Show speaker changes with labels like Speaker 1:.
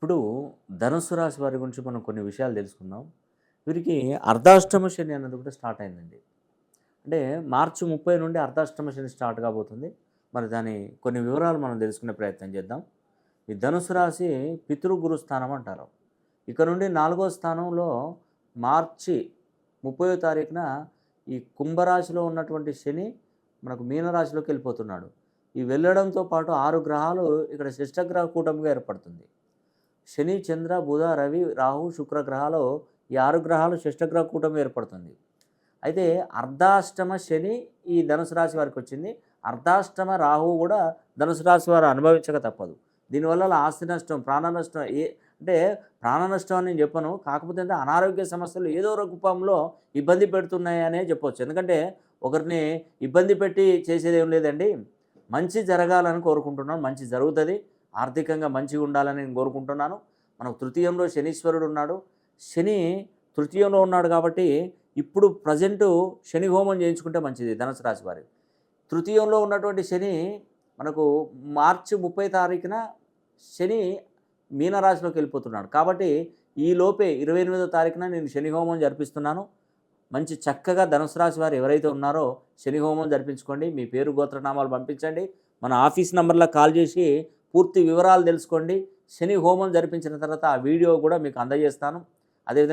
Speaker 1: ఇప్పుడు ధనుస్సు రాశి వారి గురించి మనం కొన్ని విషయాలు తెలుసుకుందాం. వీరికి అర్ధాష్టమ శని అన్నది కూడా స్టార్ట్ అయిందండి. అంటే మార్చి 30 నుండి అర్ధాష్టమ శని స్టార్ట్ కాబోతుంది. మరి దాని కొన్ని వివరాలు మనం తెలుసుకునే ప్రయత్నం చేద్దాం. ఈ ధనుసు రాశి పితృగురు స్థానం అంటారు. ఇక నుండి 4వ స్థానంలో మార్చి 30వ తారీఖున ఈ కుంభరాశిలో ఉన్నటువంటి శని మనకు మీనరాశిలోకి వెళ్ళిపోతున్నాడు. ఈ వెళ్ళడంతో పాటు 6 గ్రహాలు ఇక్కడ షష్టగ్రహ కూటమిగా ఏర్పడుతుంది. శని, చంద్ర, బుధ, రవి, రాహు, శుక్ర గ్రహాలు ఈ 6 గ్రహాలు షష్టగ్రహ కూటమి ఏర్పడుతుంది. అయితే అర్ధాష్టమ శని ఈ ధనుసు రాశి వారికి వచ్చింది. అర్ధాష్టమ రాహువు కూడా ధనుసు రాశి వారు అనుభవించక తప్పదు. దీనివల్ల ఆస్తి నష్టం, ప్రాణ నష్టం అంటే ప్రాణ నష్టం అని నేను చెప్పను. కాకపోతే అంటే అనారోగ్య సమస్యలు ఏదో ఒక రూపంలో ఇబ్బంది పెడుతున్నాయనే చెప్పొచ్చు. ఎందుకంటే ఒకరిని ఇబ్బంది పెట్టి చేసేదేం లేదండి. మంచి జరగాలని కోరుకుంటున్నాను. మంచి జరుగుతుంది. ఆర్థికంగా మంచిగా ఉండాలని నేను కోరుకుంటున్నాను. మనకు తృతీయంలో శనీశ్వరుడు ఉన్నాడు. శని తృతీయంలో ఉన్నాడు కాబట్టి ఇప్పుడు ప్రజెంటు శని హోమం చేయించుకుంటే మంచిది ధనుసు రాశి వారికి. తృతీయంలో ఉన్నటువంటి శని మనకు మార్చి 30 తారీఖున శని మీనరాశిలోకి వెళ్ళిపోతున్నాడు. కాబట్టి ఈ లోపే 28వ తారీఖున నేను శని హోమం జరిపిస్తున్నాను. మంచి చక్కగా ధనుసు రాశి వారు ఎవరైతే ఉన్నారో శని హోమం జరిపించుకోండి. మీ పేరు గోత్రనామాలు పంపించండి. మన ఆఫీస్ నంబర్లో కాల్ చేసి పూర్తి వివరాలు తెలుసుకోండి. శని హోమం జరిపించిన తర్వాత ఆ వీడియో కూడా మీకు అందజేస్తాను. అదేవిధంగా